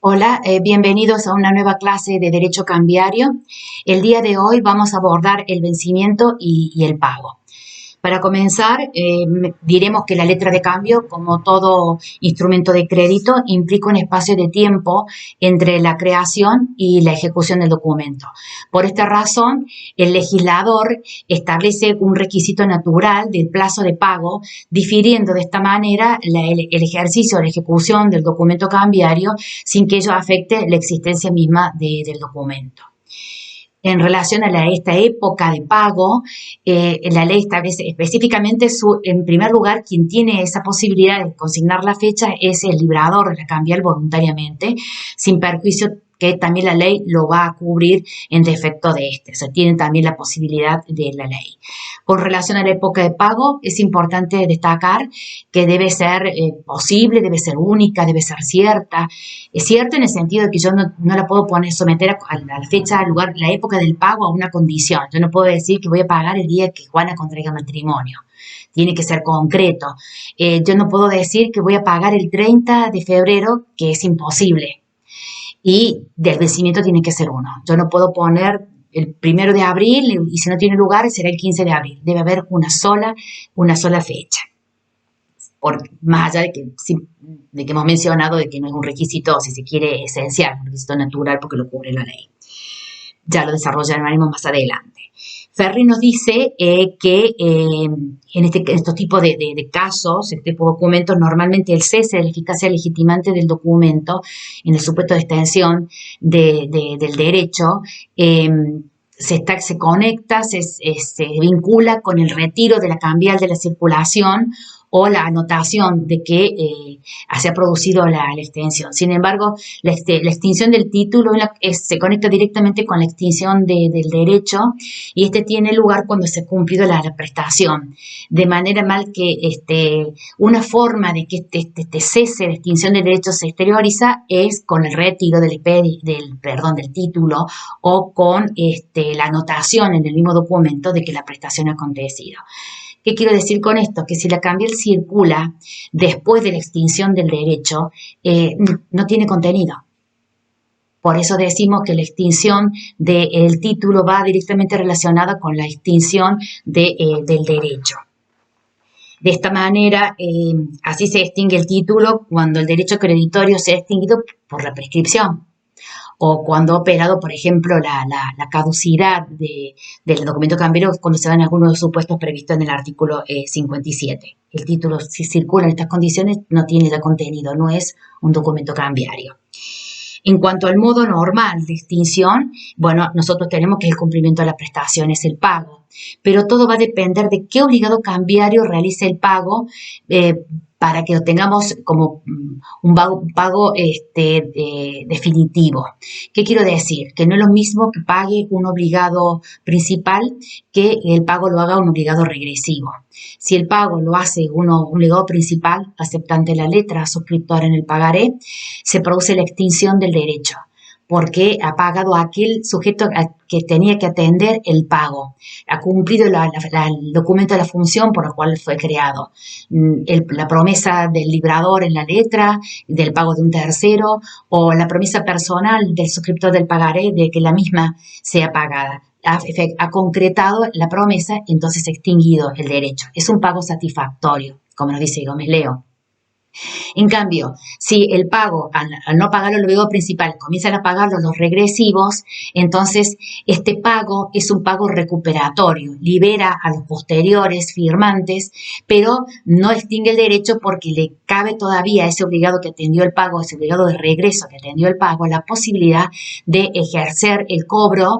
Hola, bienvenidos a una nueva clase de Derecho Cambiario. El día de hoy vamos a abordar el vencimiento y el pago. Para comenzar, diremos que la letra de cambio, como todo instrumento de crédito, implica un espacio de tiempo entre la creación y la ejecución del documento. Por esta razón, el legislador establece un requisito natural del plazo de pago, difiriendo de esta manera el ejercicio o la ejecución del documento cambiario sin que ello afecte la existencia misma del documento. En relación a esta época de pago, la ley establece específicamente, en primer lugar, quien tiene esa posibilidad de consignar la fecha es el librador de la cambial voluntariamente, sin perjuicio que también la ley lo va a cubrir en defecto de este. O sea, tienen también la posibilidad de la ley. Con relación a la época de pago, es importante destacar que debe ser posible, debe ser única, debe ser cierta. Es cierto en el sentido de que yo no la puedo someter a la fecha, al lugar, la época del pago a una condición. Yo no puedo decir que voy a pagar el día que Juana contraiga matrimonio. Tiene que ser concreto. Yo no puedo decir que voy a pagar el 30 de febrero, que es imposible. Y del vencimiento tiene que ser uno. Yo no puedo poner el 1 de abril y si no tiene lugar será el 15 de abril. Debe haber una sola fecha. Más allá de que hemos mencionado de que no es un requisito, si se quiere, esencial, un requisito natural porque lo cubre la ley. Ya lo desarrollaremos más adelante. Ferri nos dice que en estos tipos de casos, este tipo de documentos, normalmente el cese de la eficacia legitimante del documento, en el supuesto de extensión del derecho, se conecta, se vincula con el retiro de la cambial de la circulación o la anotación de que se ha producido la extinción. Sin embargo, la extinción del título se conecta directamente con la extinción del derecho y tiene lugar cuando se ha cumplido la prestación. De manera mal que una forma de que este cese de extinción del derecho se exterioriza es con el retiro del título o con la anotación en el mismo documento de que la prestación ha acontecido. ¿Qué quiero decir con esto? Que si la cambial circula después de la extinción del derecho, no tiene contenido. Por eso decimos que la extinción del título va directamente relacionada con la extinción del derecho. De esta manera, así se extingue el título cuando el derecho creditorio se ha extinguido por la prescripción. O cuando ha operado, por ejemplo, la caducidad del documento cambiario cuando se dan algunos de los supuestos previstos en el artículo 57. El título, si circula en estas condiciones, no tiene ya contenido, no es un documento cambiario. En cuanto al modo normal de extinción, bueno, nosotros tenemos que el cumplimiento de la prestación es el pago, pero todo va a depender de qué obligado cambiario realice el pago para que lo tengamos como un pago definitivo. ¿Qué quiero decir? Que no es lo mismo que pague un obligado principal que el pago lo haga un obligado regresivo. Si el pago lo hace un obligado principal, aceptante la letra, suscriptor en el pagaré, se produce la extinción del derecho, porque ha pagado aquel sujeto que tenía que atender el pago, ha cumplido el documento de la función por la cual fue creado, la promesa del librador en la letra, del pago de un tercero, o la promesa personal del suscriptor del pagaré de que la misma sea pagada. Ha concretado la promesa, entonces ha extinguido el derecho. Es un pago satisfactorio, como nos dice Gómez Leo. En cambio, si el pago, al no pagar el obligado principal, comienzan a pagarlo los regresivos, entonces este pago es un pago recuperatorio, libera a los posteriores firmantes, pero no extingue el derecho porque le cabe todavía a ese obligado que atendió el pago, ese obligado de regreso que atendió el pago, la posibilidad de ejercer el cobro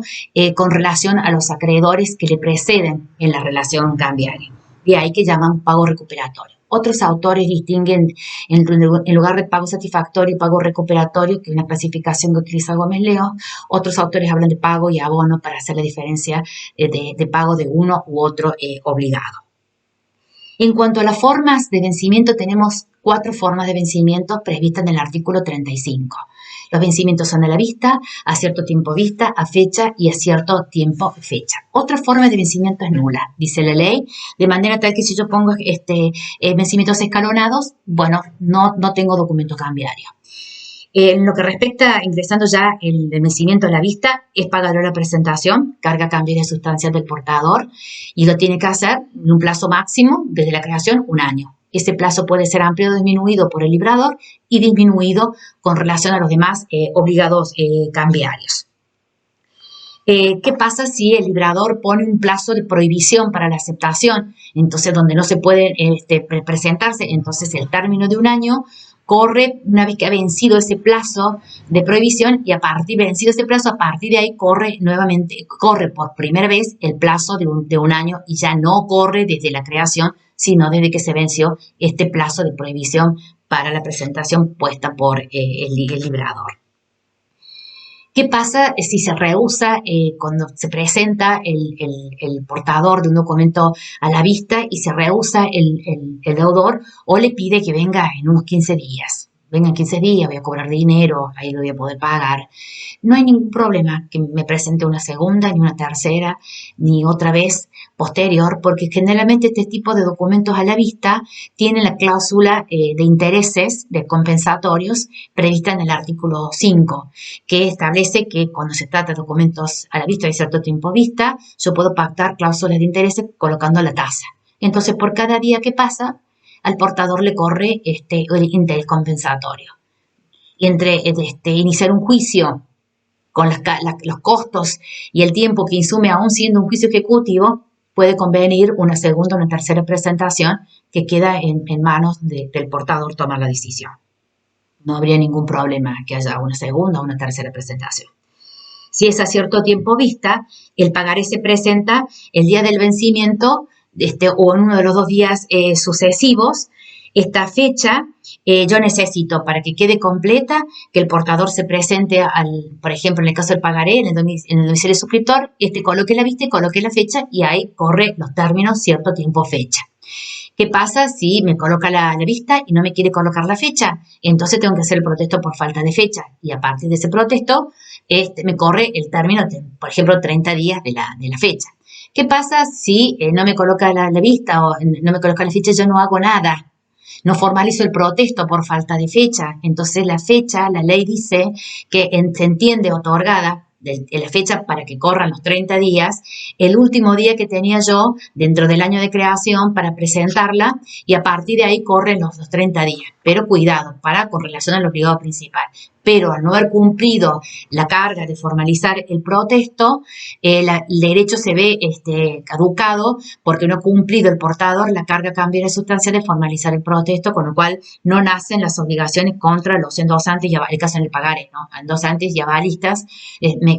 con relación a los acreedores que le preceden en la relación cambiaria. De ahí que llaman pago recuperatorio. Otros autores distinguen en lugar de pago satisfactorio y pago recuperatorio, que es una clasificación que utiliza Gómez Leo. Otros autores hablan de pago y abono para hacer la diferencia de pago de uno u otro obligado. En cuanto a las formas de vencimiento, tenemos 4 formas de vencimiento previstas en el artículo 35. Los vencimientos son a la vista, a cierto tiempo vista, a fecha y a cierto tiempo fecha. Otra forma de vencimiento es nula, dice la ley, de manera tal que si yo pongo vencimientos escalonados, bueno, no tengo documento cambiario. En lo que respecta, ingresando ya el vencimiento a la vista, es pagar la presentación, carga, cambio de sustancias del portador, y lo tiene que hacer en un plazo máximo desde la creación, 1 año. Ese plazo puede ser amplio o disminuido por el librador y disminuido con relación a los demás obligados cambiarios. ¿Qué pasa si el librador pone un plazo de prohibición para la aceptación? Entonces, donde no se puede presentarse, entonces el término de 1 año corre una vez que ha vencido ese plazo de prohibición, y a partir de ahí corre nuevamente, corre por primera vez el plazo de un año, y ya no corre desde la creación, sino desde que se venció este plazo de prohibición para la presentación puesta por el librador. ¿Qué pasa si se rehúsa cuando se presenta el portador de un documento a la vista y se rehúsa el deudor, o le pide que venga en unos 15 días? Vengan 15 días, voy a cobrar dinero, ahí lo voy a poder pagar. No hay ningún problema que me presente una segunda, ni una tercera, ni otra vez posterior, porque generalmente este tipo de documentos a la vista tienen la cláusula de intereses, de compensatorios, prevista en el artículo 5, que establece que cuando se trata de documentos a la vista de cierto tiempo vista, yo puedo pactar cláusulas de intereses colocando la tasa. Entonces, por cada día que pasa, al portador le corre el interés compensatorio. Y entre iniciar un juicio con los costos y el tiempo que insume aún siendo un juicio ejecutivo, puede convenir una segunda o una tercera presentación que queda en manos del portador tomar la decisión. No habría ningún problema que haya una segunda o una tercera presentación. Si es a cierto tiempo vista, el pagaré se presenta el día del vencimiento o en uno de los 2 días sucesivos. Esta fecha yo necesito, para que quede completa, que el portador se presente por ejemplo, en el caso del pagaré, en el domicilio del suscriptor, coloque la vista y coloque la fecha, y ahí corre los términos cierto tiempo fecha. ¿Qué pasa si me coloca la vista y no me quiere colocar la fecha? Entonces tengo que hacer el protesto por falta de fecha, y a partir de ese protesto me corre el término, por ejemplo, 30 días de la fecha. ¿Qué pasa si no me coloca la vista o no me coloca la fecha? Yo no hago nada. No formalizo el protesto por falta de fecha. Entonces la fecha, la ley dice que se entiende otorgada de la fecha para que corran los 30 días, el último día que tenía yo dentro del año de creación para presentarla, y a partir de ahí corren los 30 días. Pero cuidado, con relación al obligado principal. Pero al no haber cumplido la carga de formalizar el protesto, el derecho se ve caducado, porque no ha cumplido el portador la carga cambiaria sustancial de formalizar el protesto, con lo cual no nacen las obligaciones contra los endosantes y avalistas en el pagaré, ¿no? Endosantes y avalistas,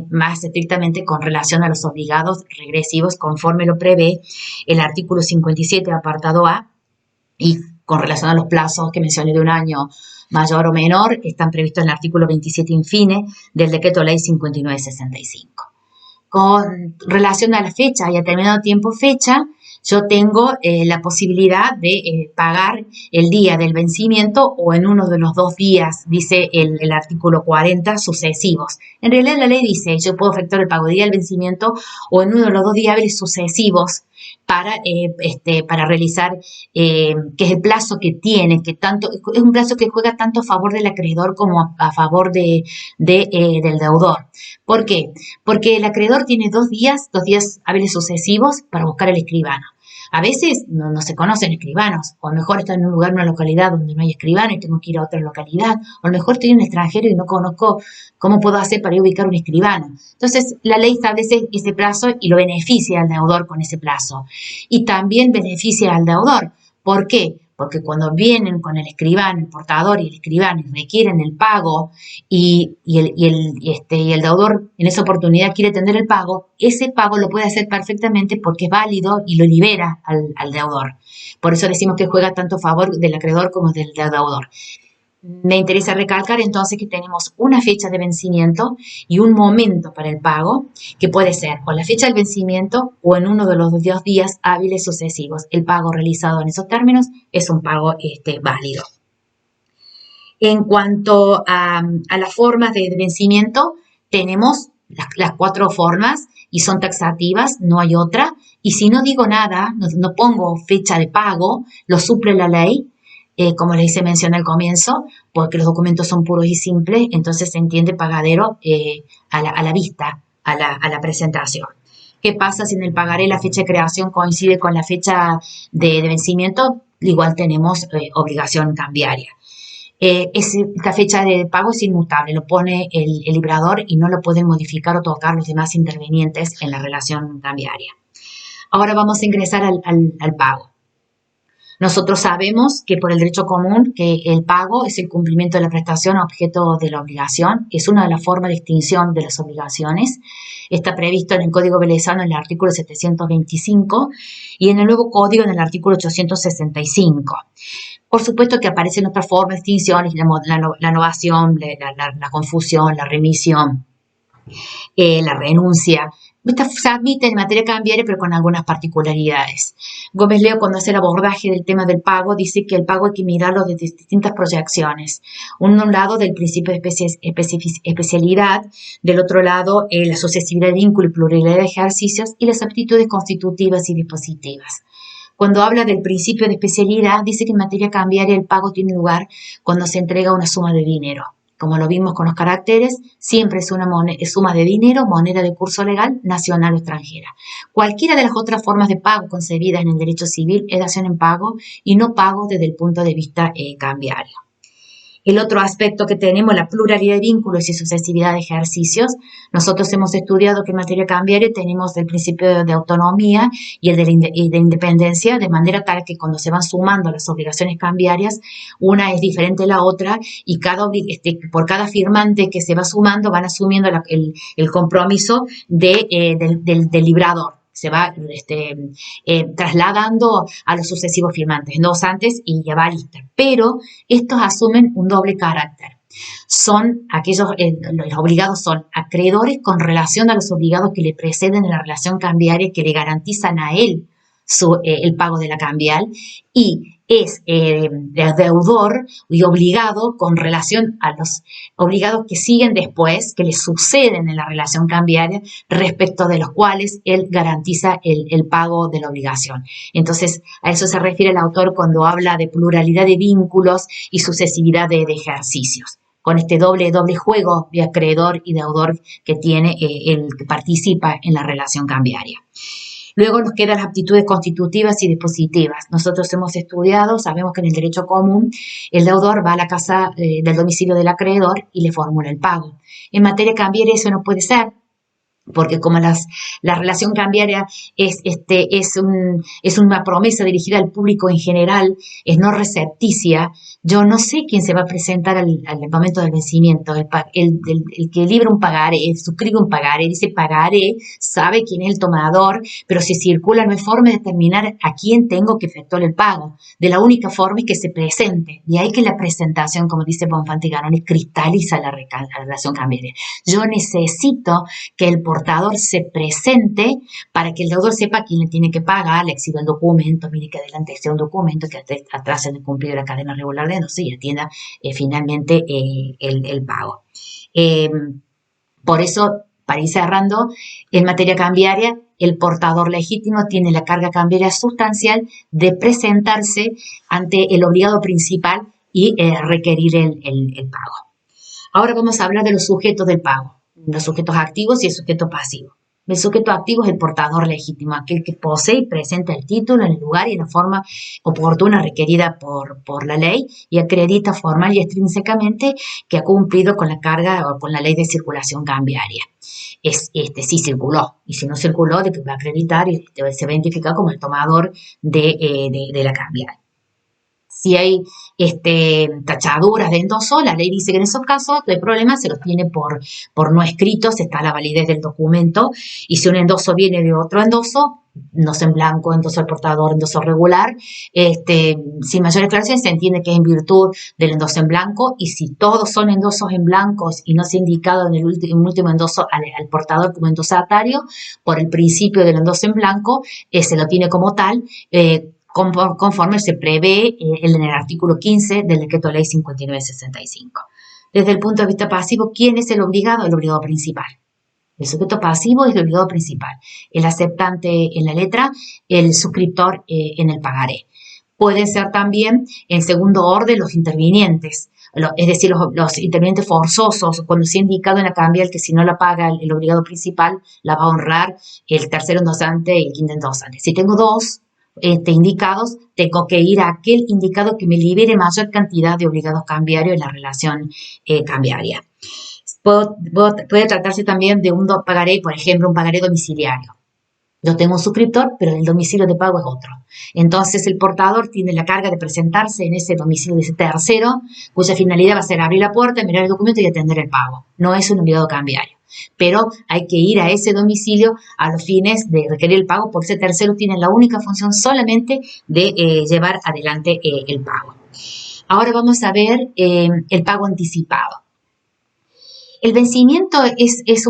más estrictamente con relación a los obligados regresivos, conforme lo prevé el artículo 57, apartado A, y con relación a los plazos que mencioné de 1 año mayor o menor, están previstos en el artículo 27 infine del decreto ley 5965. Con relación a la fecha y a determinado tiempo fecha, yo tengo la posibilidad de pagar el día del vencimiento o en uno de los 2 días, dice el artículo 40, sucesivos. En realidad la ley dice, yo puedo efectuar el pago del día del vencimiento o en uno de los 2 días hábiles sucesivos para realizar, que es el plazo que tiene, que tanto es un plazo que juega tanto a favor del acreedor como a favor del deudor. ¿Por qué? Porque el acreedor tiene 2 días hábiles sucesivos para buscar al escribano. A veces no se conocen escribanos, o a lo mejor estoy en un lugar, en una localidad donde no hay escribano y tengo que ir a otra localidad, o a lo mejor estoy en el extranjero y no conozco cómo puedo hacer para ir a ubicar un escribano. Entonces, la ley establece ese plazo y lo beneficia al deudor con ese plazo. Y también beneficia al deudor. ¿Por qué? Porque cuando vienen con el escribano, el portador y el escribano y requieren el pago y el deudor en esa oportunidad quiere tener el pago, ese pago lo puede hacer perfectamente porque es válido y lo libera al deudor. Por eso decimos que juega tanto a favor del acreedor como del deudor. Me interesa recalcar entonces que tenemos una fecha de vencimiento y un momento para el pago, que puede ser o la fecha del vencimiento o en uno de los 2 días hábiles sucesivos. El pago realizado en esos términos es un pago válido. En cuanto a las formas de vencimiento, tenemos las 4 formas y son taxativas, no hay otra. Y si no digo nada, no pongo fecha de pago, lo suple la ley. como les hice mención al comienzo, porque los documentos son puros y simples, entonces se entiende pagadero a la vista, a la presentación. ¿Qué pasa si en el pagaré la fecha de creación coincide con la fecha de vencimiento? Igual tenemos obligación cambiaria. Esta fecha de pago es inmutable, lo pone el librador y no lo pueden modificar o tocar los demás intervenientes en la relación cambiaria. Ahora vamos a ingresar al pago. Nosotros sabemos que por el derecho común que el pago es el cumplimiento de la prestación objeto de la obligación, es una de las formas de extinción de las obligaciones. Está previsto en el Código Velezano en el artículo 725 y en el nuevo Código en el artículo 865. Por supuesto que aparecen otras formas de extinción, la novación, la confusión, la remisión, la renuncia. Estas se admiten en materia cambiaria, pero con algunas particularidades. Gómez Leo, cuando hace el abordaje del tema del pago, dice que el pago hay que mirarlo desde distintas proyecciones. Un lado del principio de especialidad, del otro lado la sucesividad de vínculo y pluralidad de ejercicios y las aptitudes constitutivas y dispositivas. Cuando habla del principio de especialidad, dice que en materia cambiaria el pago tiene lugar cuando se entrega una suma de dinero. Como lo vimos con los caracteres, siempre es una suma de dinero, moneda de curso legal, nacional o extranjera. Cualquiera de las otras formas de pago concebidas en el derecho civil es dación en pago y no pago desde el punto de vista cambiario. El otro aspecto que tenemos, la pluralidad de vínculos y sucesividad de ejercicios. Nosotros hemos estudiado que en materia cambiaria tenemos el principio de autonomía y el de independencia, de manera tal que cuando se van sumando las obligaciones cambiarias, una es diferente a la otra y por cada firmante que se va sumando van asumiendo el compromiso del librador. Se va trasladando a los sucesivos firmantes, endosantes y avalistas. Pero estos asumen un doble carácter. Son los obligados son acreedores con relación a los obligados que le preceden en la relación cambiaria que le garantizan a él el pago de la cambial y es deudor y obligado con relación a los obligados que siguen después, que le suceden en la relación cambiaria, respecto de los cuales él garantiza el pago de la obligación. Entonces, a eso se refiere el autor cuando habla de pluralidad de vínculos y sucesividad de ejercicios, con este doble juego de acreedor y deudor que tiene el que participa en la relación cambiaria. Luego nos quedan las aptitudes constitutivas y dispositivas. Nosotros hemos estudiado, sabemos que en el derecho común el deudor va a la casa del domicilio del acreedor y le formula el pago. En materia cambiaria eso no puede ser, porque como la relación cambiaria es una promesa dirigida al público en general, es no recepticia, yo no sé quién se va a presentar al momento del vencimiento. El que libra un pagaré, suscribe un pagaré, dice pagaré, sabe quién es el tomador, pero si circula no hay forma de determinar a quién tengo que efectuar el pago. De la única forma es que se presente. De ahí que la presentación, como dice Bonfante y Ganoni, cristaliza la relación cambiaria. Yo necesito que el portador se presente para que el deudor sepa a quién le tiene que pagar, le exhiba el documento, mire que adelante está un documento, que atrás se ha cumplido la cadena regular de endoso y atienda finalmente el pago. Por eso, para ir cerrando, en materia cambiaria, el portador legítimo tiene la carga cambiaria sustancial de presentarse ante el obligado principal y requerir el pago. Ahora vamos a hablar de los sujetos del pago. Los sujetos activos y el sujeto pasivo. El sujeto activo es el portador legítimo, aquel que posee y presenta el título en el lugar y en la forma oportuna requerida por la ley y acredita formal y extrínsecamente que ha cumplido con la carga o con la ley de circulación cambiaria. Sí circuló, y si no circuló, de que va a acreditar y se va a identificar como el tomador de la cambial. Si hay tachaduras de endoso, la ley dice que en esos casos no hay problema, se los tiene por no escritos, está la validez del documento, y si un endoso viene de otro endoso, endoso en blanco, endoso al portador, endoso regular, sin mayor aclaración se entiende que es en virtud del endoso en blanco, y si todos son endosos en blancos y no se ha indicado en el último endoso al portador como endosatario, por el principio del endoso en blanco, se lo tiene como tal, conforme se prevé en el artículo 15 del Decreto Ley 5965. Desde el punto de vista pasivo, ¿quién es el obligado? El obligado principal. El sujeto pasivo es el obligado principal. El aceptante en la letra, el suscriptor en el pagaré. Pueden ser también, en segundo orden, los intervinientes, es decir, los intervinientes forzosos, cuando se ha indicado en la cambial que si no la paga el obligado principal, la va a honrar el tercero endosante y el quinto endosante. Si tengo dos indicados, tengo que ir a aquel indicado que me libere mayor cantidad de obligados cambiarios en la relación cambiaria. Puede tratarse también de un pagaré, por ejemplo, un pagaré domiciliario. Yo tengo un suscriptor, pero el domicilio de pago es otro. Entonces, el portador tiene la carga de presentarse en ese domicilio de ese tercero, cuya finalidad va a ser abrir la puerta, mirar el documento y atender el pago. No es un obligado cambiario. Pero hay que ir a ese domicilio a los fines de requerir el pago, porque ese tercero tiene la única función solamente de llevar adelante el pago. Ahora vamos a ver el pago anticipado. El vencimiento es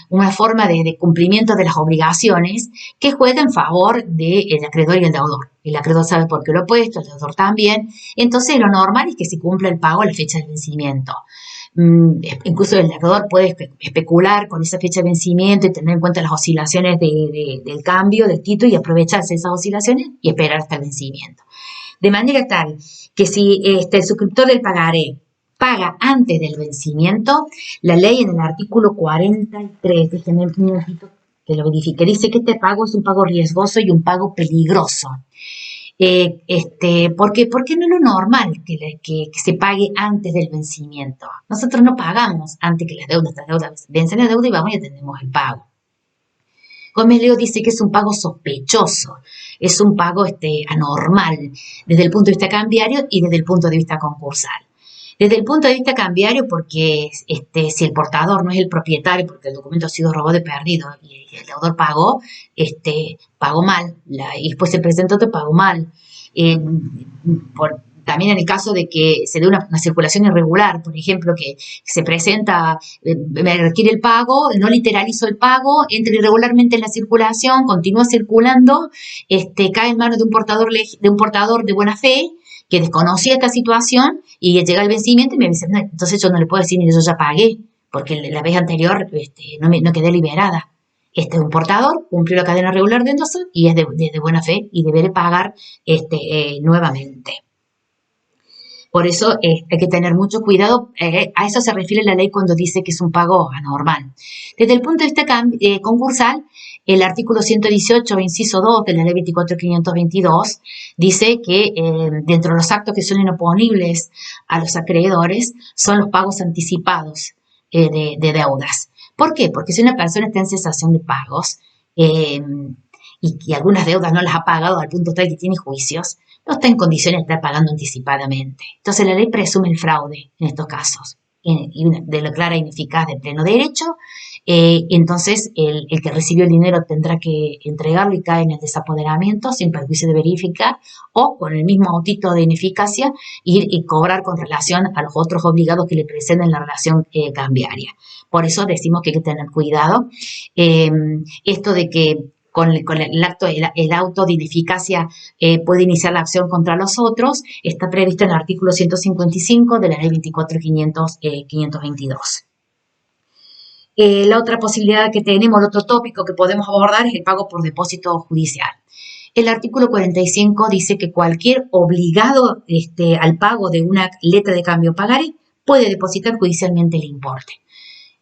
una forma de cumplimiento de las obligaciones que juega en favor del acreedor y el deudor. El acreedor sabe por qué lo ha puesto, el deudor también. Entonces, lo normal es que se cumpla el pago a la fecha de vencimiento. Incluso el acreedor puede especular con esa fecha de vencimiento y tener en cuenta las oscilaciones del cambio del título y aprovecharse de esas oscilaciones y esperar hasta el vencimiento. De manera tal que si el suscriptor del pagaré paga antes del vencimiento, la ley en el artículo 43, déjenme un minutito que lo verifique, dice que este pago es un pago riesgoso y un pago peligroso. Porque no es lo normal que se pague antes del vencimiento. Nosotros no pagamos antes que nuestras deudas vencen la deuda y vamos y atendemos el pago. Gómez Leo dice que es un pago sospechoso, es un pago anormal desde el punto de vista cambiario y desde el punto de vista concursal. Desde el punto de vista cambiario, porque si el portador no es el propietario, porque el documento ha sido robado y perdido, y el deudor pagó, pagó mal, y después se presentó otro, pagó mal. También en el caso de que se dé una circulación irregular, por ejemplo, que se presenta, me requiere el pago, no literalizo el pago, entra irregularmente en la circulación, continúa circulando, cae en manos de un portador de buena fe, que desconocía esta situación y llega el vencimiento y me dice, no, entonces yo no le puedo decir ni yo ya pagué, porque la vez anterior no quedé liberada. Un portador cumplió la cadena regular de endoso y es de buena fe y deberé pagar nuevamente. Por eso hay que tener mucho cuidado. A eso se refiere la ley cuando dice que es un pago anormal. Desde el punto de vista concursal, el artículo 118, inciso 2 de la ley 24.522 dice que dentro de los actos que son inoponibles a los acreedores son los pagos anticipados de deudas. ¿Por qué? Porque si una persona está en cesación de pagos y algunas deudas no las ha pagado al punto tal que tiene juicios, no está en condiciones de estar pagando anticipadamente. Entonces la ley presume el fraude en estos casos, y declara ineficaz de pleno derecho. Entonces el que recibió el dinero tendrá que entregarlo y cae en el desapoderamiento sin perjuicio de verificar, o con el mismo autito de ineficacia ir y cobrar con relación a los otros obligados que le preceden la relación cambiaria. Por eso decimos que hay que tener cuidado. Esto de que con el auto de ineficacia puede iniciar la acción contra los otros, está previsto en el artículo 155 de la ley 24.522. La otra posibilidad que tenemos, el otro tópico que podemos abordar es el pago por depósito judicial. El artículo 45 dice que cualquier obligado al pago de una letra de cambio pagaré puede depositar judicialmente el importe.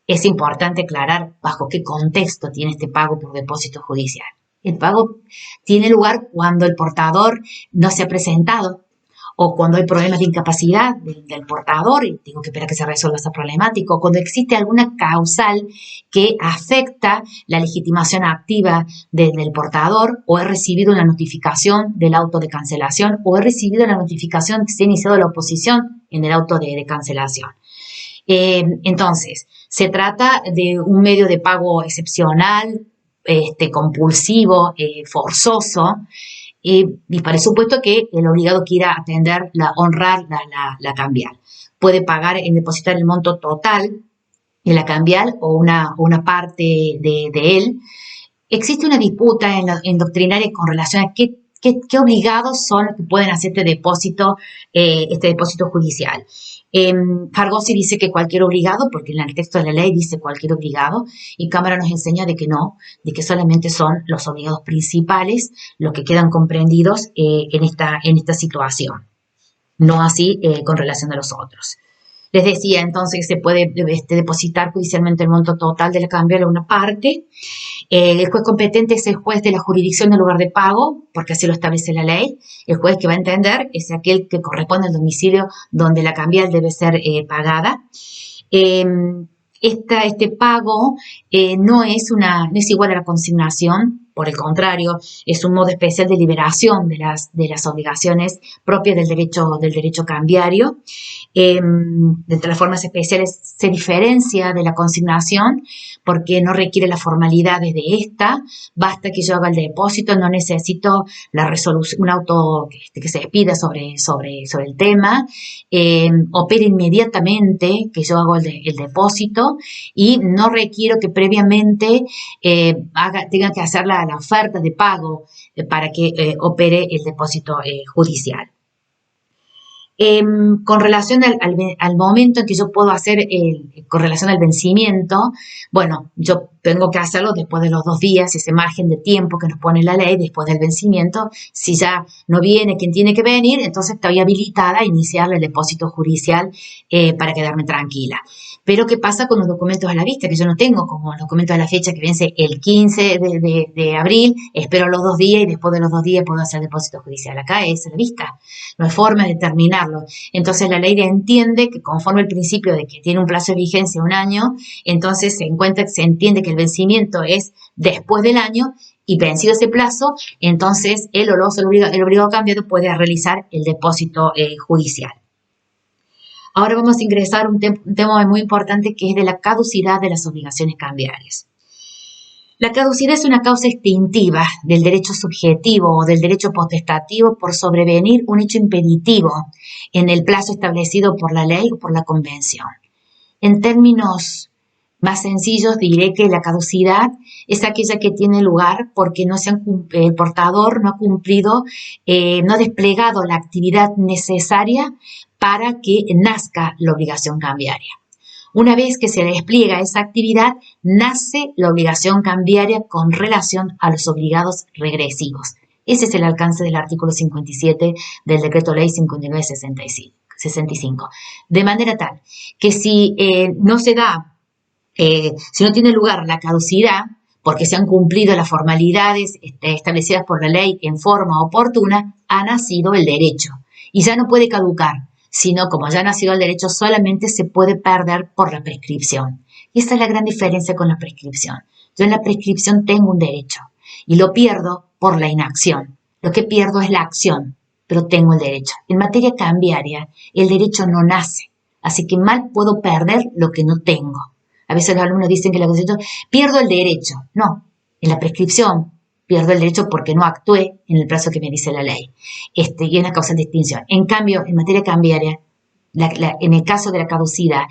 Es importante aclarar bajo qué contexto tiene este pago por depósito judicial. El pago tiene lugar cuando el portador no se ha presentado o cuando hay problemas de incapacidad del portador y tengo que esperar que se resuelva esa problemática, o cuando existe alguna causal que afecta la legitimación activa del portador, o he recibido una notificación del auto de cancelación, o he recibido la notificación que se ha iniciado la oposición en el auto de cancelación. Entonces, se trata de un medio de pago excepcional, compulsivo, forzoso, y para supuesto que el obligado quiera honrar la cambial. Puede pagar en depositar el monto total de la cambial o una parte de él. Existe una disputa en doctrinaria con relación a qué obligados son los que pueden hacer este depósito judicial. Fargosi dice que cualquier obligado, porque en el texto de la ley dice cualquier obligado, y Cámara nos enseña de que no, de que solamente son los obligados principales los que quedan comprendidos en esta situación, no así con relación a los otros. Les decía entonces que se puede depositar judicialmente el monto total del cambio a una parte. El juez competente es el juez de la jurisdicción del lugar de pago, porque así lo establece la ley. El juez que va a entender es aquel que corresponde al domicilio donde la cambial debe ser pagada. Este pago no es igual a la consignación, por el contrario, es un modo especial de liberación de las obligaciones propias del derecho cambiario. De las formas especiales se diferencia de la consignación porque no requiere las formalidades de esta, basta que yo haga el depósito, no necesito la resolución, un auto que se despida sobre el tema, opera inmediatamente que yo hago el depósito y no requiero que previamente tenga que hacer la oferta de pago para que opere el depósito judicial. Con relación al momento en que yo puedo hacer, con relación al vencimiento, bueno, yo tengo que hacerlo después de los 2 días, ese margen de tiempo que nos pone la ley después del vencimiento. Si ya no viene quien tiene que venir, entonces estoy habilitada a iniciar el depósito judicial para quedarme tranquila. Pero ¿qué pasa con los documentos a la vista? Que yo no tengo como los documentos a la fecha que vence el 15 de abril, espero los 2 días y después de los 2 días puedo hacer el depósito judicial. Acá es a la vista, no hay forma de determinarlo. Entonces la ley entiende que conforme el principio de que tiene un plazo de vigencia 1 año, entonces se entiende que el vencimiento es después del año y vencido ese plazo, entonces el obligado cambiario puede realizar el depósito judicial. Ahora vamos a ingresar un tema muy importante que es de la caducidad de las obligaciones cambiarias. La caducidad es una causa extintiva del derecho subjetivo o del derecho potestativo por sobrevenir un hecho impeditivo en el plazo establecido por la ley o por la convención. En términos más sencillos diré que la caducidad es aquella que tiene lugar porque el portador no ha cumplido, no ha desplegado la actividad necesaria para que nazca la obligación cambiaria. Una vez que se despliega esa actividad, nace la obligación cambiaria con relación a los obligados regresivos. Ese es el alcance del artículo 57 del Decreto Ley 5965. De manera tal que si no tiene lugar la caducidad, porque se han cumplido las formalidades establecidas por la ley en forma oportuna, ha nacido el derecho y ya no puede caducar, sino como ya ha nacido el derecho solamente se puede perder por la prescripción. Y esta es la gran diferencia con la prescripción. Yo en la prescripción tengo un derecho y lo pierdo por la inacción. Lo que pierdo es la acción, pero tengo el derecho. En materia cambiaria, el derecho no nace, así que mal puedo perder lo que no tengo. A veces los alumnos dicen que la Constitución pierdo el derecho. No, en la prescripción pierdo el derecho porque no actué en el plazo que me dice la ley. Y es una causa de extinción. En cambio, en materia cambiaria, en el caso de la caducidad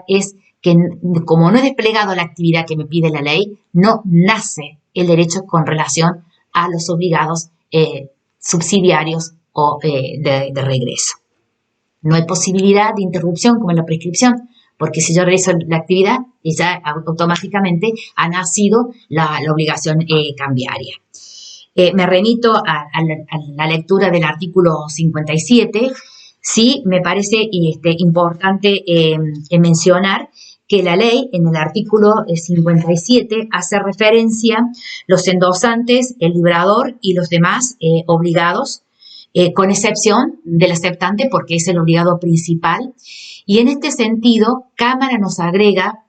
es que como no he desplegado la actividad que me pide la ley, no nace el derecho con relación a los obligados subsidiarios o de regreso. No hay posibilidad de interrupción como en la prescripción, porque si yo realizo la actividad, ya automáticamente ha nacido la obligación cambiaria. Me remito a la lectura del artículo 57. Sí, me parece importante mencionar que la ley en el artículo 57 hace referencia los endosantes, el librador y los demás obligados, con excepción del aceptante porque es el obligado principal. Y en este sentido, Cámara nos agrega,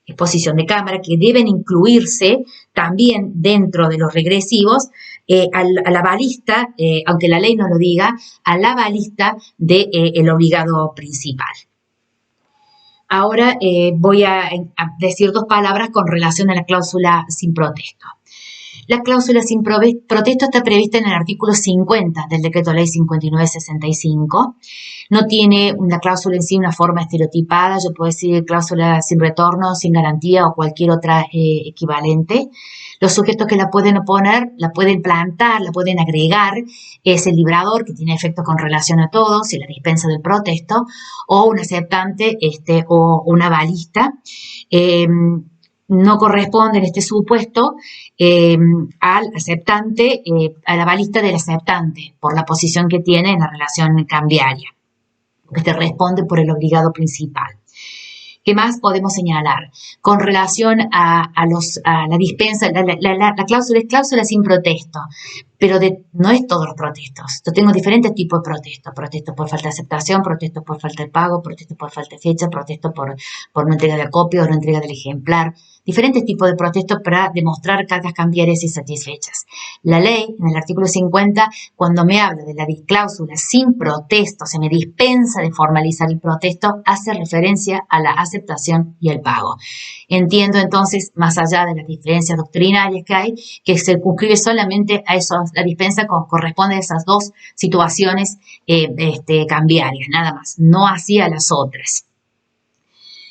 exposición de Cámara, que deben incluirse también dentro de los regresivos a la balista, aunque la ley no lo diga, a la balista del obligado principal. Ahora voy a decir 2 palabras con relación a la cláusula sin protesto. La cláusula sin protesto está prevista en el artículo 50 del Decreto Ley 5965. No tiene una cláusula en sí una forma estereotipada. Yo puedo decir cláusula sin retorno, sin garantía o cualquier otra equivalente. Los sujetos que la pueden oponer, la pueden plantar, la pueden agregar, es el librador, que tiene efecto con relación a todos, y la dispensa del protesto, o un aceptante o una avalista. No corresponde en este supuesto al aceptante, a la avalista del aceptante, por la posición que tiene en la relación cambiaria, que responde por el obligado principal. ¿Qué más podemos señalar? Con relación a la dispensa, la cláusula es cláusula sin protesto, pero no es todos los protestos. Yo tengo diferentes tipos de protestos. Protestos por falta de aceptación, protestos por falta de pago, protestos por falta de fecha, protestos por no entrega de copia o no entrega del ejemplar. Diferentes tipos de protestos para demostrar cargas cambiarias insatisfechas. La ley, en el artículo 50, cuando me habla de la cláusula sin protesto, se me dispensa de formalizar el protesto, hace referencia a la aceptación y el pago. Entiendo entonces, más allá de las diferencias doctrinarias que hay, que se circunscribe solamente a eso, la dispensa corresponde a esas dos situaciones cambiarias, nada más, no hacia las otras.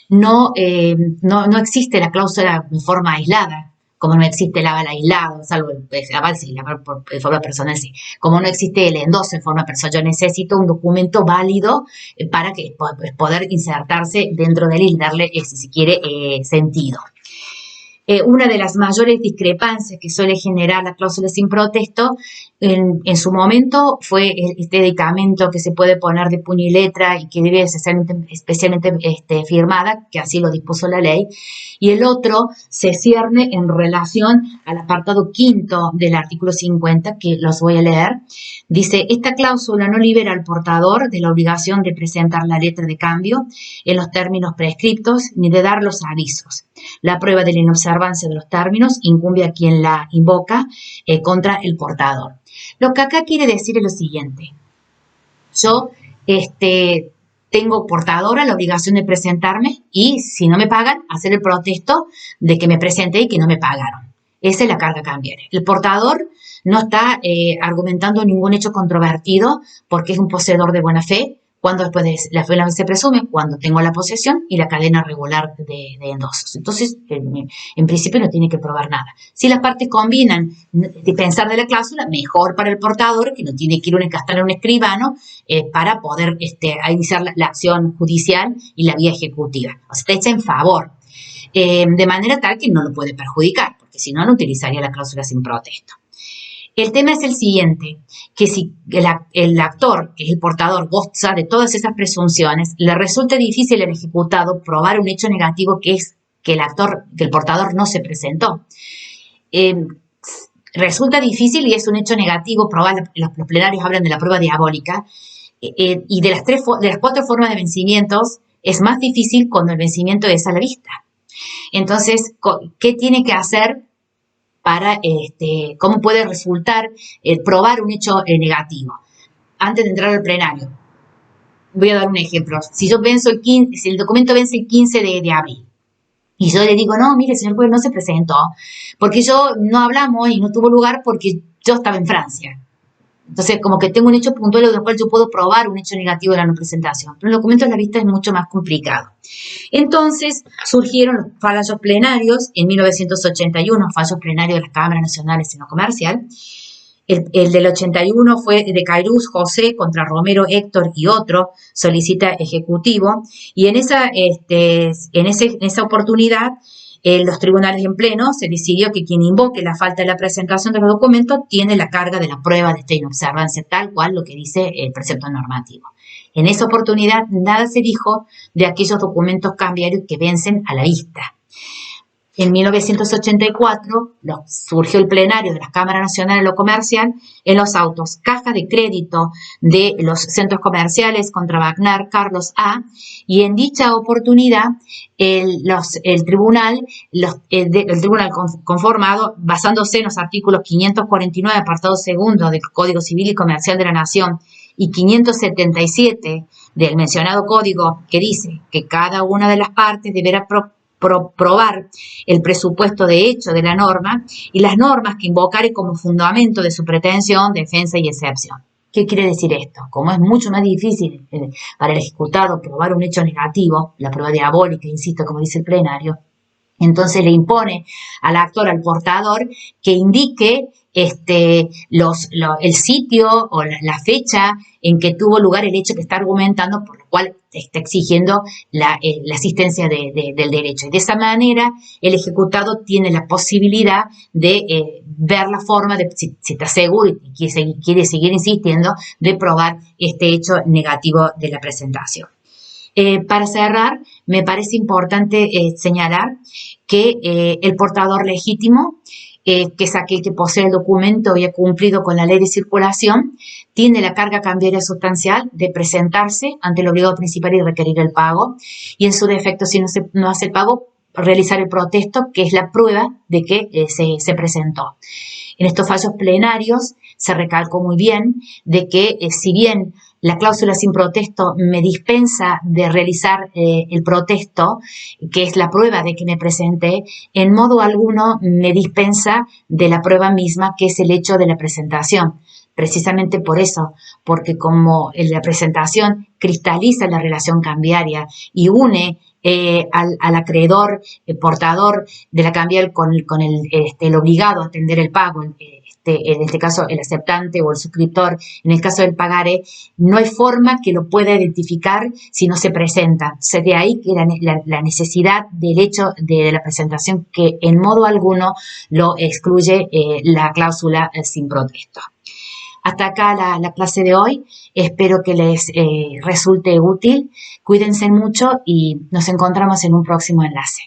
No existe la cláusula en forma aislada, como no existe el aval aislado, salvo el aval sí, el aval en forma personal sí, como no existe el endoso en forma personal. Yo necesito un documento válido para poder insertarse dentro de él y darle, si se quiere, sentido. Una de las mayores discrepancias que suele generar la cláusula sin protesto en su momento fue este dedicamento que se puede poner de puño y letra y que debe ser especialmente firmada, que así lo dispuso la ley, y el otro se cierne en relación al apartado quinto del artículo 50, que los voy a leer. Dice, esta cláusula no libera al portador de la obligación de presentar la letra de cambio en los términos prescriptos ni de dar los avisos. La prueba de la inobservancia de los términos incumbe a quien la invoca contra el portador. Lo que acá quiere decir es lo siguiente. Yo tengo portadora la obligación de presentarme y si no me pagan, hacer el protesto de que me presenté y que no me pagaron. Esa es la carga cambiaria. El portador no está argumentando ningún hecho controvertido porque es un poseedor de buena fe, cuando después de la fe se presume, cuando tengo la posesión y la cadena regular de endosos. Entonces, en principio no tiene que probar nada. Si las partes combinan dispensar de la cláusula, mejor para el portador, que no tiene que ir a gastar a un escribano para poder iniciar la acción judicial y la vía ejecutiva. O sea, está hecha en favor, de manera tal que no lo puede perjudicar, porque si no, no utilizaría la cláusula sin protesto. El tema es el siguiente, que si el actor, que es el portador, goza de todas esas presunciones, le resulta difícil al ejecutado probar un hecho negativo que es que el portador no se presentó. Resulta difícil y es un hecho negativo probar, los plenarios hablan de la prueba diabólica, y de las 4 formas de vencimientos es más difícil cuando el vencimiento es a la vista. Entonces, ¿qué tiene que hacer para cómo puede resultar probar un hecho negativo? Antes de entrar al plenario, voy a dar un ejemplo. Si el documento vence el 15 de abril y yo le digo, no, mire, señor juez, no se presentó porque yo no hablamos y no tuvo lugar porque yo estaba en Francia. Entonces, como que tengo un hecho puntual del cual yo puedo probar un hecho negativo de la no presentación. Pero el documento a la vista es mucho más complicado. Entonces, surgieron los fallos plenarios en 1981, fallos plenarios de las Cámaras Nacionales en lo Comercial. El del 81 fue de Cairús José contra Romero Héctor y otro, solicita ejecutivo. Y en esa oportunidad, los tribunales en pleno se decidió que quien invoque la falta de la presentación de los documentos tiene la carga de la prueba de esta inobservancia, tal cual lo que dice el precepto normativo. En esa oportunidad nada se dijo de aquellos documentos cambiarios que vencen a la vista. En 1984 surgió el plenario de las Cámaras Nacionales de lo Comercial en los autos caja de crédito de los centros comerciales contra Wagner Carlos A. Y en dicha oportunidad el tribunal conformado, basándose en los artículos 549, apartado segundo del Código Civil y Comercial de la Nación y 577 del mencionado código, que dice que cada una de las partes deberá probar el presupuesto de hecho de la norma y las normas que invocare como fundamento de su pretensión, defensa y excepción. ¿Qué quiere decir esto? Como es mucho más difícil para el ejecutado probar un hecho negativo, la prueba diabólica, insisto, como dice el plenario, entonces le impone al actor, al portador, que indique el sitio o la fecha en que tuvo lugar el hecho que está argumentando, por lo cual está exigiendo la asistencia del derecho. Y de esa manera el ejecutado tiene la posibilidad de ver la forma, de, si está seguro y quiere seguir insistiendo, de probar este hecho negativo de la presentación. Para cerrar, me parece importante señalar que el portador legítimo, que es aquel que posee el documento y ha cumplido con la ley de circulación, tiene la carga cambiaria sustancial de presentarse ante el obligado principal y requerir el pago, y en su defecto, si no hace el pago, realizar el protesto, que es la prueba de que se presentó. En estos fallos plenarios se recalcó muy bien de que si bien la cláusula sin protesto me dispensa de realizar el protesto, que es la prueba de que me presenté, en modo alguno me dispensa de la prueba misma, que es el hecho de la presentación. Precisamente por eso, porque como la presentación cristaliza la relación cambiaria y une al acreedor, portador de la cambial con el obligado a atender el pago, en este caso el aceptante o el suscriptor, en el caso del pagaré, no hay forma que lo pueda identificar si no se presenta. O sea, de ahí que la necesidad del hecho de la presentación, que en modo alguno lo excluye la cláusula sin protesto. Hasta acá la clase de hoy. Espero que les resulte útil. Cuídense mucho y nos encontramos en un próximo enlace.